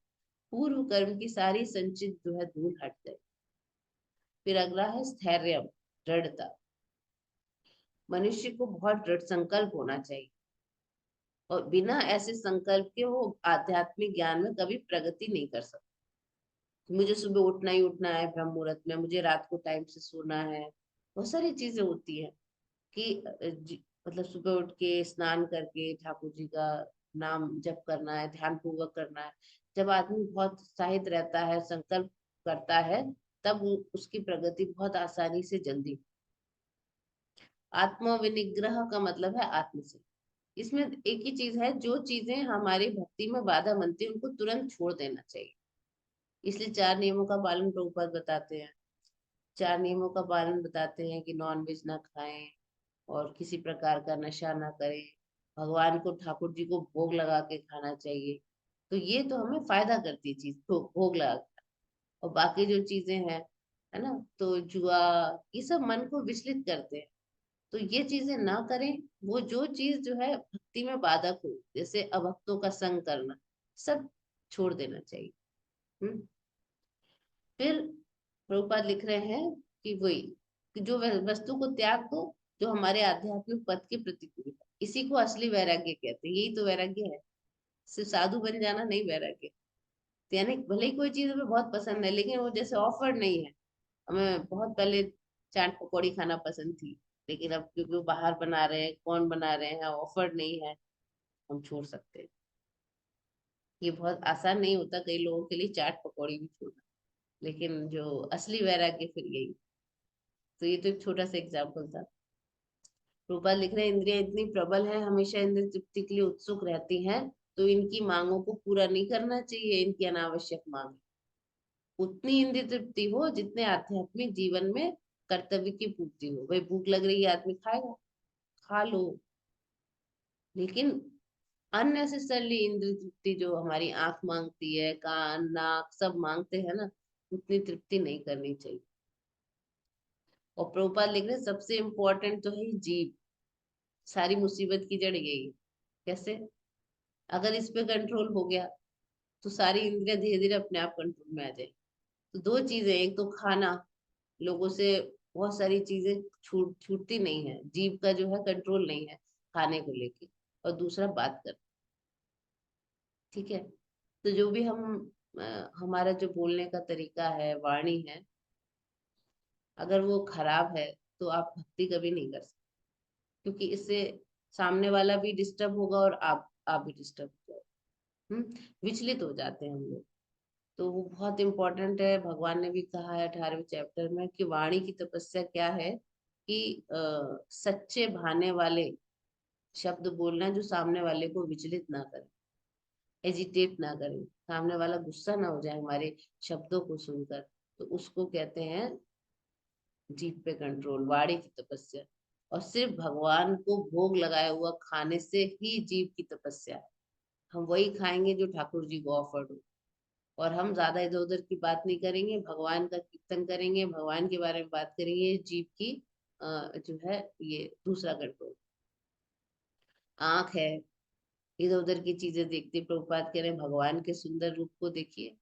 पूर्व कर्म की सारी संचित जो है धूल हट जाएगी। फिर अगला है स्थैर्य, दृढ़ता। मनुष्य को बहुत दृढ़ संकल्प होना चाहिए, और बिना ऐसे संकल्प के वो आध्यात्मिक ज्ञान में कभी प्रगति नहीं कर सकता। मुझे सुबह उठना ही उठना है ब्रह्म मुहूर्त में, मुझे रात को टाइम से सोना है, बहुत सारी चीजें होती है कि मतलब सुबह उठ के स्नान करके ठाकुर जी का नाम जप करना है, ध्यान पूर्वक करना है। जब आदमी बहुत उत्साहित रहता है, संकल्प करता है, तब उसकी प्रगति बहुत आसानी से जल्दी। आत्म विनिग्रह का मतलब है आत्म से। इसमें एक ही चीज है, जो चीजें हमारी भक्ति में बाधा बनती है उनको तुरंत छोड़ देना चाहिए। इसलिए 4 नियमों का पालन प्रभुपाद बताते हैं। 4 नियमों का पालन बताते हैं कि नॉन वेज ना खाएं, और किसी प्रकार का नशा ना करें, भगवान को, ठाकुर जी को भोग लगा के खाना चाहिए। तो ये तो हमें फायदा करती है चीज, तो भोग लगा के। और बाकी जो चीजें हैं, है ना, तो जुआ, ये सब मन को विचलित करते हैं, तो ये चीजें ना करें। वो जो चीज जो है भक्ति में बाधक हो, जैसे अभक्तों का संग करना, सब छोड़ देना चाहिए। हम्म। फिर प्रभुपाद लिख रहे हैं कि वही, कि जो वस्तु को त्याग दो जो हमारे आध्यात्मिक पथ के प्रतिकूल है, इसी को असली वैराग्य कहते हैं। यही तो वैराग्य है, सिर्फ साधु बन जाना नहीं वैराग्य। तो यानी भले ही कोई चीज हमें बहुत पसंद है, लेकिन वो जैसे ऑफर नहीं है। हमें बहुत पहले चाट पकौड़ी खाना पसंद थी, लेकिन अब क्योंकि वो बाहर बना रहे हैं, कौन बना रहे हैं, ऑफर नहीं है, हम छोड़ सकते हैं। ये बहुत आसान नहीं होता कई लोगों के लिए चाट पकौड़ी भी छोड़ना, लेकिन जो असली वैराग्य फिर यही। तो ये तो एक छोटा सा एग्जाम्पल था। रूपा लिख रहे हैं, इंद्रियां इतनी प्रबल है, हमेशा इंद्रिय तृप्ति के लिए उत्सुक रहती हैं, तो इनकी मांगों को पूरा नहीं करना चाहिए, इनकी अनावश्यक मांग। उतनी इंद्रिय तृप्ति हो जितने आध्यात्मिक जीवन में कर्तव्य की पूर्ति हो। भाई भूख लग रही है, आदमी खाएगा, खा लो, लेकिन अननेसेसरली इंद्रिय तृप्ति जो हमारी आंख मांगती है, कान नाक सब मांगते हैं ना, उतनी तृप्ति नहीं करनी चाहिए। और प्रभुपाद लिख रहे हैं, सबसे इम्पोर्टेंट तो है जीभ। सारी मुसीबत की जड़ यही है। कैसे? अगर इस पे कंट्रोल हो गया तो सारी इंद्रियां धीरे धीरे अपने आप कंट्रोल में आ जाए। तो दो चीजें, एक तो खाना, लोगों से बहुत सारी चीजें छूटती नहीं है, जीभ का जो है कंट्रोल नहीं है खाने को लेके। और दूसरा बात कर, ठीक है। तो जो भी हमारा जो बोलने का तरीका है, वाणी है, अगर वो खराब है तो आप भक्ति कभी नहीं कर सकते, क्योंकि इससे सामने वाला भी डिस्टर्ब होगा और आप भी डिस्टर्ब हो जाओगे। विचलित हो जाते हैं हम लोग। तो वो बहुत इंपॉर्टेंट है। भगवान ने भी कहा है 18वें चैप्टर में कि वाणी की तपस्या क्या है, कि सच्चे भाने वाले शब्द बोलना जो सामने वाले को विचलित ना करे, एजिटेट ना करे, सामने वाला गुस्सा ना हो जाए हमारे शब्दों को सुनकर। तो उसको कहते हैं जीभ पे कंट्रोल, वाणी की तपस्या। और सिर्फ भगवान को भोग लगाया हुआ खाने से ही जीभ की तपस्या है। हम वही खाएंगे जो ठाकुर जी को ऑफर्ड हो, और हम ज्यादा इधर उधर की बात नहीं करेंगे, भगवान का कीर्तन करेंगे, भगवान के बारे में बात करेंगे। जीभ की जो है ये दूसरा कंट्रोल। आंख है, इधर उधर की चीजें देखती, प्रभुपाद कह रहे हैं भगवान के सुंदर रूप को देखिए,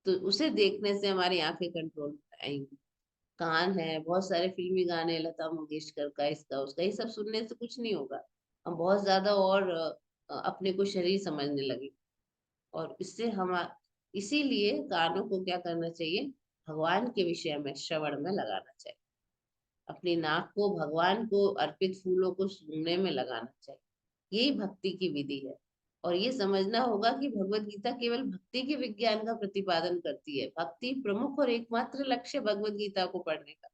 तो उसे देखने से हमारी आंखें कंट्रोल में आएंगी। कान है, बहुत सारे फिल्मी गाने, लता मंगेशकर का, इसका उसका, ये सब सुनने से कुछ नहीं होगा। हम बहुत ज्यादा और अपने को शरीर समझने लगे। और इससे हम, इसीलिए कानों को क्या करना चाहिए, भगवान के विषय में श्रवण में लगाना चाहिए। अपनी नाक को भगवान को अर्पित फूलों को सूंघने में लगाना चाहिए। यही भक्ति की विधि है। और ये समझना होगा कि भगवत गीता केवल भक्ति के विज्ञान का प्रतिपादन करती है। भक्ति प्रमुख और एकमात्र लक्ष्य भगवत गीता को पढ़ने का।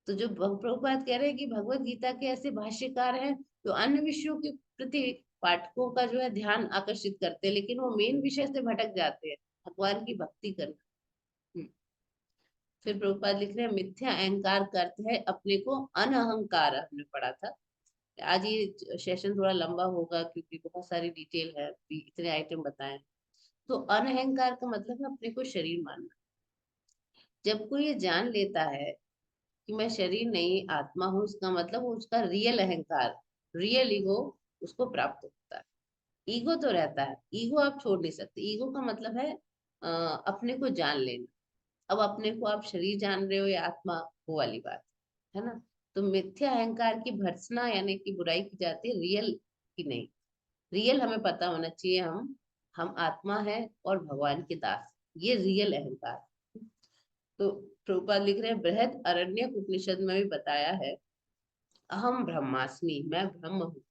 तो जो प्रभुपाद कह रहे हैं कि भगवत गीता के ऐसे भाष्यकार हैं जो अन्य विषयों के प्रति पाठकों का जो है ध्यान आकर्षित करते हैं, लेकिन वो मेन विषय से भटक जाते हैं, भगवान की भक्ति करना। हम्म। फिर प्रभुपाद लिख रहे हैं, मिथ्या अहंकार का अर्थ है अपने को अनअहंकार, हमने पढ़ा था। आज ये सेशन थोड़ा लंबा होगा क्योंकि बहुत सारी डिटेल है, इतने आइटम बताए। तो अनअहंकार का मतलब है अपने को शरीर मानना। जब कोई ये जान लेता है कि मैं शरीर नहीं आत्मा हूँ, इसका मतलब वो उसका रियल अहंकार, रियल ईगो उसको प्राप्त होता है। ईगो तो रहता है, ईगो आप छोड़ नहीं सकते। ईगो का मतलब है अपने को जान लेना। अब अपने को आप शरीर जान रहे हो या आत्मा, वो वाली बात है ना। तो मिथ्या अहंकार की भर्त्सना यानी कि बुराई की जाती है, रियल की नहीं। रियल हमें पता होना चाहिए, हम आत्मा है और भगवान के दास, ये रियल अहंकार। तो प्रभुपाद लिख रहे हैं, बृहद अरण्यक उपनिषद में भी बताया है, अहम ब्रह्मास्मि, मैं ब्रह्म हूँ।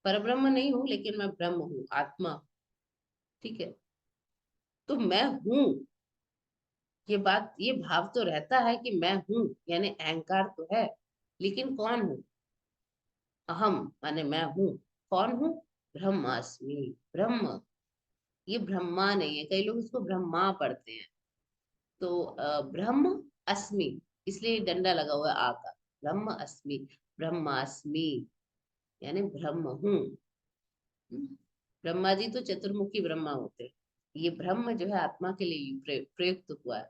पर ब्रह्म नहीं हूँ, लेकिन मैं ब्रह्म हूँ, आत्मा हूँ। ठीक है। तो मैं हूँ, ये बात, ये भाव तो रहता है कि मैं हूँ, यानी अहंकार तो है, लेकिन कौन हूँ? अहम माने मैं हूँ। कौन हूँ? ब्रह्मास्मि, ब्रह्म। ये ब्रह्मा नहीं है, कई लोग इसको ब्रह्मा पढ़ते हैं। तो ब्रह्म अस्मि, इसलिए डंडा लगा हुआ है आ का, ब्रह्म अस्मि, ब्रह्मास्मि, यानी ब्रह्म हूँ। ब्रह्मा जी तो चतुर्मुखी ब्रह्मा होते हैं। ये ब्रह्म जो है आत्मा के लिए प्रयुक्त हुआ है।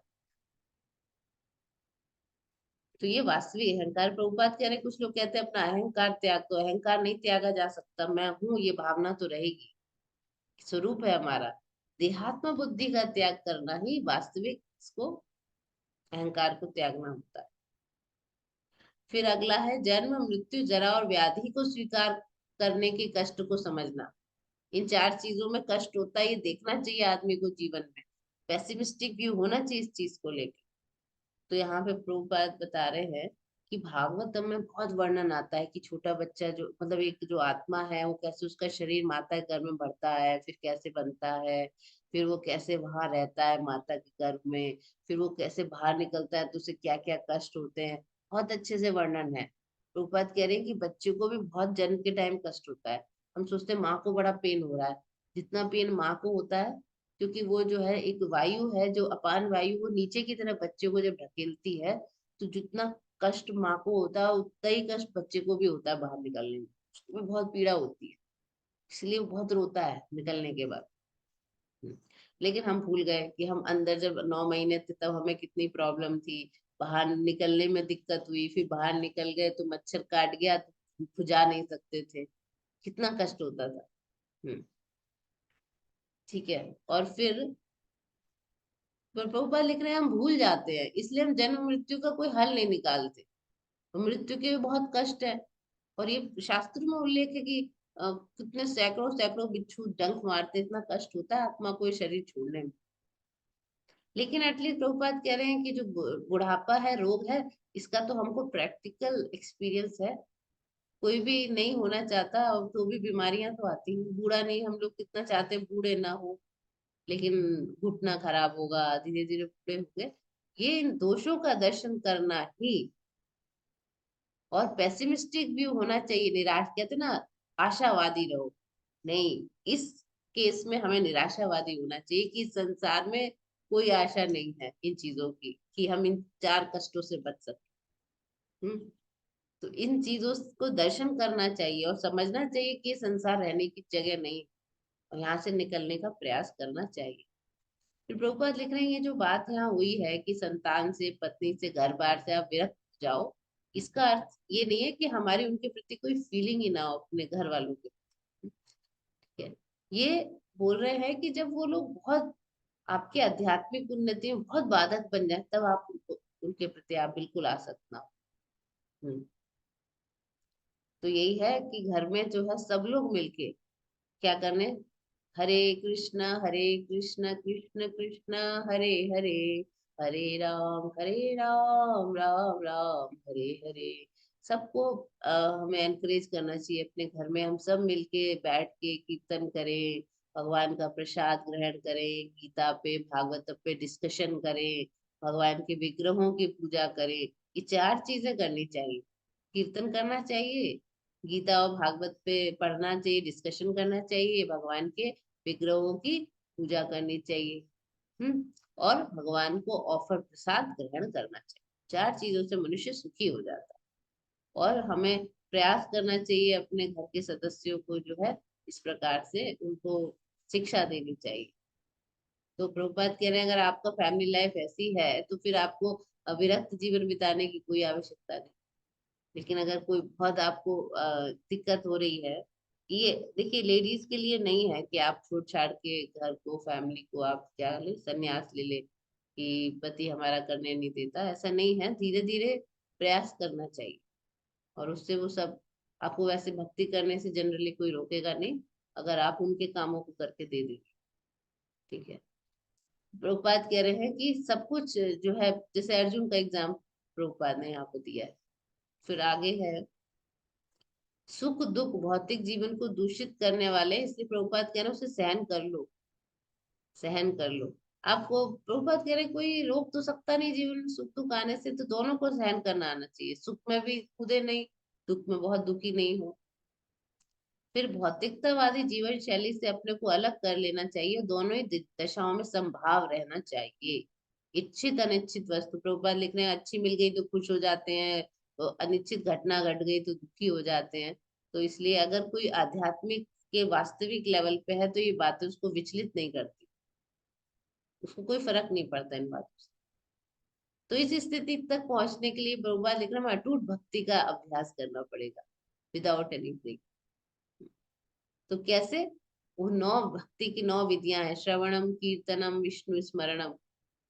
तो ये वास्तविक अहंकार, प्रभुपाद कह रहे हैं, कुछ लोग कहते हैं अपना अहंकार त्याग, तो अहंकार नहीं त्यागा जा सकता। मैं हूं ये भावना तो रहेगी, स्वरूप है हमारा। देहात्म बुद्धि का त्याग करना ही वास्तविक इसको अहंकार को त्यागना होता है। फिर अगला है, जन्म मृत्यु जरा और व्याधि को स्वीकार करने के कष्ट को समझना। इन 4 चीजों में कष्ट होता है, ये देखना चाहिए आदमी को जीवन में। पेसिमिस्टिक व्यू होना चाहिए इस चीज को लेकर। तो यहाँ पे प्रभुपाद बता रहे हैं कि भागवतम में बहुत वर्णन आता है कि छोटा बच्चा जो मतलब एक जो आत्मा है वो कैसे उसका शरीर माता के गर्भ में बढ़ता है, फिर कैसे बनता है, फिर वो कैसे वहां रहता है माता के गर्भ में, फिर वो कैसे बाहर निकलता है तो उसे क्या क्या कष्ट होते हैं। बहुत अच्छे से वर्णन है। प्रभुपाद कह रहे हैं कि बच्चे को भी बहुत जन्म के टाइम कष्ट होता है। हम सोचते हैं माँ को बड़ा पेन हो रहा है, जितना पेन माँ को होता है, क्योंकि वो जो है एक वायु है, जो अपान वायु, वो नीचे की तरफ बच्चे को जब ढकेलती है, तो जितना कष्ट माँ को होता है उतना ही कष्ट बच्चे को भी होता है बाहर निकलने में। उसको भी बहुत पीड़ा होती है, इसलिए वो बहुत रोता है निकलने के बाद। हम्म। लेकिन हम भूल गए कि हम अंदर जब 9 महीने थे तब हमें कितनी प्रॉब्लम थी, बाहर निकलने में दिक्कत हुई, फिर बाहर निकल गए तो मच्छर काट गया तो भुजा नहीं सकते थे, कितना कष्ट होता था। हम्म। ठीक है। और फिर पर प्रभुपाद लिख रहे हैं हम भूल जाते हैं, इसलिए हम जन्म मृत्यु का कोई हल नहीं निकालते। तो मृत्यु के भी बहुत कष्ट है, और ये शास्त्र में उल्लेख है कि कितने सैकड़ों सैकड़ों बिच्छू डंक मारते, इतना कष्ट होता है आत्मा को ये शरीर छोड़ने में। लेकिन एटलीस्ट प्रभुपाद कह रहे हैं कि जो बुढ़ापा है, रोग है, इसका तो हमको प्रैक्टिकल एक्सपीरियंस है। कोई भी नहीं होना चाहता, और तो भी बीमारियां तो आती हैं। बूढ़ा नहीं, हम लोग कितना चाहते हैं बूढ़े ना हो, लेकिन घुटना खराब होगा, धीरे धीरे बूढ़े होंगे। ये इन दोषों का दर्शन करना ही, और पेसिमिस्टिक व्यू होना चाहिए, निराश कहते ना, आशावादी रहो। नहीं, इस केस में हमें निराशावादी होना चाहिए कि संसार में कोई आशा नहीं है इन चीजों की, कि हम इन 4 कष्टों से बच सकते। हम्म। तो इन चीजों को दर्शन करना चाहिए और समझना चाहिए कि ये संसार रहने की जगह नहीं है, और यहाँ से निकलने का प्रयास करना चाहिए। फिर प्रभुपाद लिख रहे हैं ये जो बात यहाँ हुई है कि संतान से, पत्नी से, घर बार से आप विरक्त हो जाओ, इसका अर्थ ये नहीं है कि हमारी उनके प्रति कोई फीलिंग ही ना हो अपने घर वालों के प्रति। ठीक है। ये बोल रहे हैं कि जब वो लोग बहुत आपके आध्यात्मिक उन्नति में बहुत बाधक बन जाए, तब आप उनके प्रति आप बिल्कुल आसक्त ना हो। हम्म। तो यही है कि घर में जो है सब लोग मिलके क्या करने, हरे कृष्ण कृष्ण कृष्ण हरे हरे, हरे राम राम राम हरे हरे। सबको हमें एनकरेज करना चाहिए अपने घर में, हम सब मिलके बैठ के कीर्तन करें, भगवान का प्रसाद ग्रहण करें, गीता पे भागवत पे डिस्कशन करें, भगवान के विग्रहों की पूजा करें। ये 4 चीजें करनी चाहिए। कीर्तन करना चाहिए, गीता और भागवत पे पढ़ना चाहिए, डिस्कशन करना चाहिए, भगवान के विग्रहों की पूजा करनी चाहिए। हम्म। और भगवान को ऑफर प्रसाद ग्रहण करना चाहिए। 4 चीजों से मनुष्य सुखी हो जाता है। और हमें प्रयास करना चाहिए अपने घर के सदस्यों को जो है इस प्रकार से उनको शिक्षा देनी चाहिए। तो प्रभुपाद कह रहे हैं अगर आपका फैमिली लाइफ ऐसी है तो फिर आपको विरक्त जीवन बिताने की कोई आवश्यकता नहीं। लेकिन अगर कोई बहुत आपको दिक्कत हो रही है, ये देखिए लेडीज के लिए नहीं है कि आप छोड़ छाड़ के घर को, फैमिली को आप क्या ले संन्यास ले ले कि पति हमारा करने नहीं देता, ऐसा नहीं है। धीरे धीरे प्रयास करना चाहिए, और उससे वो सब आपको वैसे भक्ति करने से जनरली कोई रोकेगा नहीं, अगर आप उनके कामों को करके दे देंगे। ठीक है। प्रभुपाद कह रहे हैं कि सब कुछ जो है, जैसे अर्जुन का एग्जाम प्रभुपाद ने यहाँ पे दिया है। फिर आगे है, सुख दुख भौतिक जीवन को दूषित करने वाले, इसलिए प्रभुपाद कह रहे हैं उसे सहन कर लो, सहन कर लो। आपको प्रभुपाद कह रहे हैं कोई रोक तो सकता नहीं जीवन में सुख दुख आने से, तो दोनों को सहन करना आना चाहिए, सुख में भी कूदे नहीं, दुख में बहुत दुखी नहीं हो। फिर भौतिकतावादी जीवन शैली से अपने को अलग कर लेना चाहिए, दोनों ही दशाओं में संभाव रहना चाहिए। इच्छित अनिच्छित वस्तु, प्रभुपाद लिख रहे हैं अच्छी मिल गई तो खुश हो जाते हैं, तो अनिश्चित घटना घट गई तो दुखी हो जाते हैं। तो इसलिए अगर कोई आध्यात्मिक के वास्तविक लेवल पे है तो ये बातें उसको विचलित नहीं करती, उसको कोई फर्क नहीं पड़ता इन बातों से। तो इस स्थिति तक पहुंचने के लिए प्रभुपाद लिख रहे हैं अटूट भक्ति का अभ्यास करना पड़ेगा, विदाउट एनी ब्रेक। तो कैसे, वो 9 भक्ति की 9 विधियां हैं, श्रवणम कीर्तनम विष्णु स्मरणम,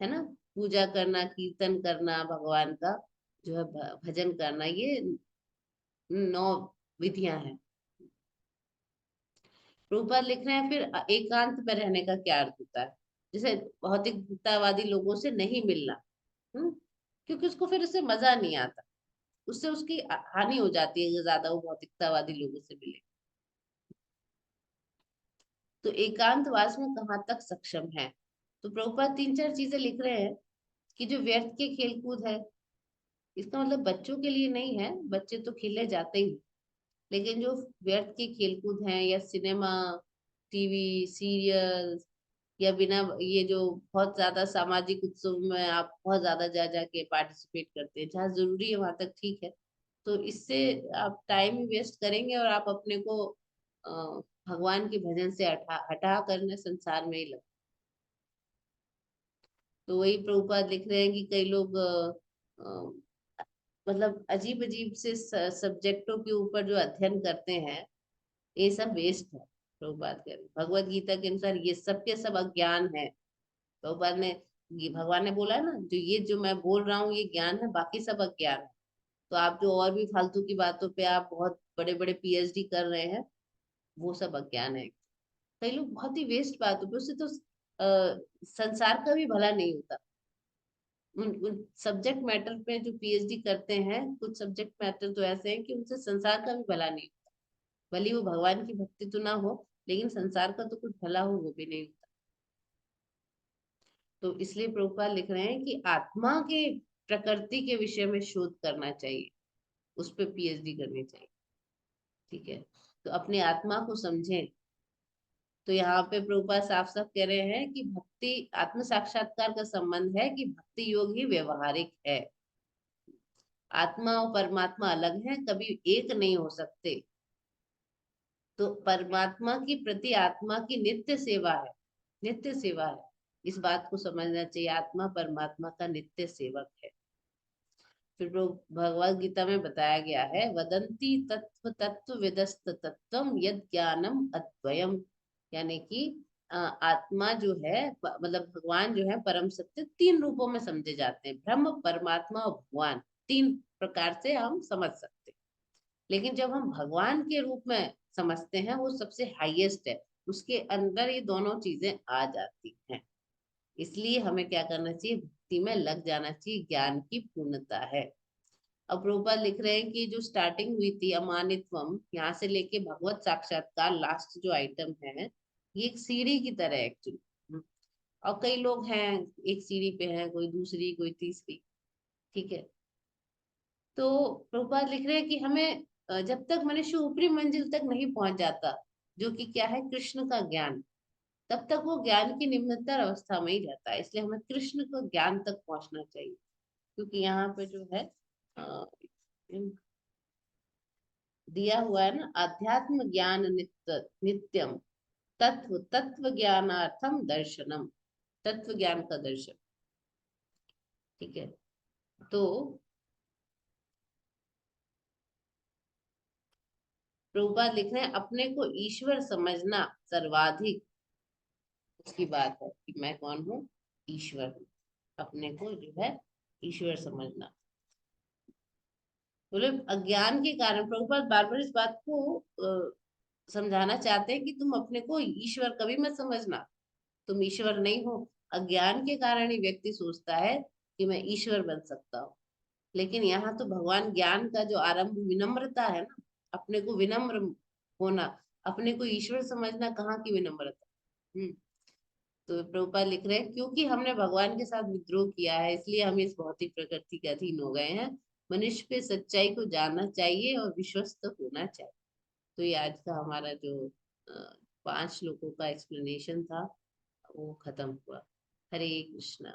है ना, पूजा करना, कीर्तन करना, भगवान का जो है भजन करना, ये 9 विधियां हैं। प्रभुपाद लिख रहे हैं फिर एकांत में रहने का क्या अर्थ होता है। जैसे भौतिकतावादी लोगों से नहीं मिलना, हम्म, क्योंकि उसको फिर उससे मजा नहीं आता, उससे उसकी हानि हो जाती है, ज्यादा वो भौतिकतावादी लोगों से मिले। तो एकांतवास में कहाँ तक सक्षम है। तो प्रभुपाद तीन चार चीजें लिख रहे हैं कि जो व्यर्थ के खेलकूद है, इसका मतलब बच्चों के लिए नहीं है, बच्चे तो खेले जाते ही, लेकिन जो व्यर्थ के खेलकूद हैं या सिनेमा, टीवी सीरियल, या बिना ये जो बहुत ज्यादा सामाजिक उत्सव में आप बहुत ज्यादा जा जाके पार्टिसिपेट करते हैं, जहाँ जरूरी है वहां तक ठीक है, तो इससे आप टाइम वेस्ट करेंगे और आप अपने को अ, भगवान के भजन से हटा हटा करने संसार में ही लग। तो वही प्रभुपाद लिख रहे हैं कि कई लोग मतलब अजीब अजीब से सब्जेक्टों के ऊपर जो अध्ययन करते हैं, ये सब वेस्ट है। प्रभुपाद कह रहे हैं भगवत गीता के अनुसार ये सब के सब अज्ञान है। प्रभुपाद ने, ये भगवान ने बोला है ना, जो ये जो मैं बोल रहा हूँ ये ज्ञान है, बाकी सब अज्ञान है। तो आप जो और भी फालतू की बातों पे आप बहुत बड़े बड़े पीएचडी कर रहे हैं, वो सब अज्ञान है। कई लोग बहुत ही वेस्ट बातों पे, उससे तो संसार का भी भला नहीं होता। उन सब्जेक्ट मैटर पे जो पीएचडी करते हैं, कुछ सब्जेक्ट मैटर तो ऐसे हैं कि उनसे संसार का भी भला नहीं होता। भले वो भगवान की भक्ति तो ना हो, लेकिन संसार का तो कुछ भला हो वो भी नहीं होता। तो इसलिए प्रभुपाद लिख रहे हैं कि आत्मा के प्रकृति के विषय में शोध करना चाहिए, उस पर पीएचडी करनी चाहिए। ठीक है, तो अपने आत्मा को समझें। तो यहाँ पे प्रभुपाद साफ साफ कह रहे हैं कि भक्ति आत्म साक्षात्कार का संबंध है कि भक्ति योग ही व्यवहारिक है। आत्मा और परमात्मा अलग है, कभी एक नहीं हो सकते। तो परमात्मा की प्रति आत्मा की नित्य सेवा है, नित्य सेवा है। इस बात को समझना चाहिए, आत्मा परमात्मा का नित्य सेवक है। फिर भगवत गीता में बताया गया है, वदंती तत्व तत्व विदस्त तत्वम यद ज्ञानम अद्वयम। यानी कि आत्मा जो है मतलब भगवान जो है परम सत्य, तीन रूपों में समझे जाते हैं, ब्रह्म परमात्मा और भगवान। तीन प्रकार से हम समझ सकते हैं, लेकिन जब हम भगवान के रूप में समझते हैं, वो सबसे हाईएस्ट है, उसके अंदर ये दोनों चीजें आ जाती हैं। इसलिए हमें क्या करना चाहिए, भक्ति में लग जाना चाहिए, ज्ञान की पूर्णता है। अब प्रभुपाद लिख रहे हैं कि जो स्टार्टिंग हुई थी अमानित्वम, यहाँ से लेके भगवत साक्षात्कार लास्ट जो आइटम है, ये एक सीढ़ी की तरह एक्चुअली। और कई लोग हैं, एक सीढ़ी पे हैं, कोई दूसरी कोई तीसरी। ठीक है, तो प्रभुपाद लिख रहे हैं कि हमें जब तक मनुष्य ऊपरी मंजिल तक नहीं पहुंच जाता, जो कि क्या है, कृष्ण का ज्ञान, तब तक वो ज्ञान की निम्नतर अवस्था में ही रहता है। इसलिए हमें कृष्ण को ज्ञान तक पहुंचना चाहिए। क्योंकि यहाँ पे जो है अ, दिया हुआ है ना, अध्यात्म ज्ञान नित्यम तत्व तत्व ज्ञानार्थम दर्शनम, तत्व ज्ञान का दर्शन। ठीक है, तो प्रभुपाद लिख रहे हैं अपने को ईश्वर समझना सर्वाधिक उसकी बात है, कि मैं कौन हूँ, ईश्वर हूँ। अपने को जो है ईश्वर समझना, बोले अज्ञान के कारण प्रभुपाद बार बार इस बात को समझाना चाहते हैं कि तुम अपने को ईश्वर कभी मत समझना, तुम ईश्वर नहीं हो। अज्ञान के कारण ही व्यक्ति सोचता है कि मैं ईश्वर बन सकता हूँ। लेकिन यहाँ तो भगवान ज्ञान का जो आरंभ विनम्रता है ना, अपने को विनम्र होना, अपने को ईश्वर समझना कहाँ की विनम्रता। तो प्रभुपाद लिख रहे हैं क्योंकि हमने भगवान के साथ विद्रोह किया है, इसलिए हम इस भौतिक प्रकृति के अधीन हो गए हैं। मनुष्य पे सच्चाई को जानना चाहिए और विश्वस्त होना चाहिए। तो ये आज का हमारा जो 5 श्लोकों का एक्सप्लेनेशन था, वो खत्म हुआ। हरे कृष्णा।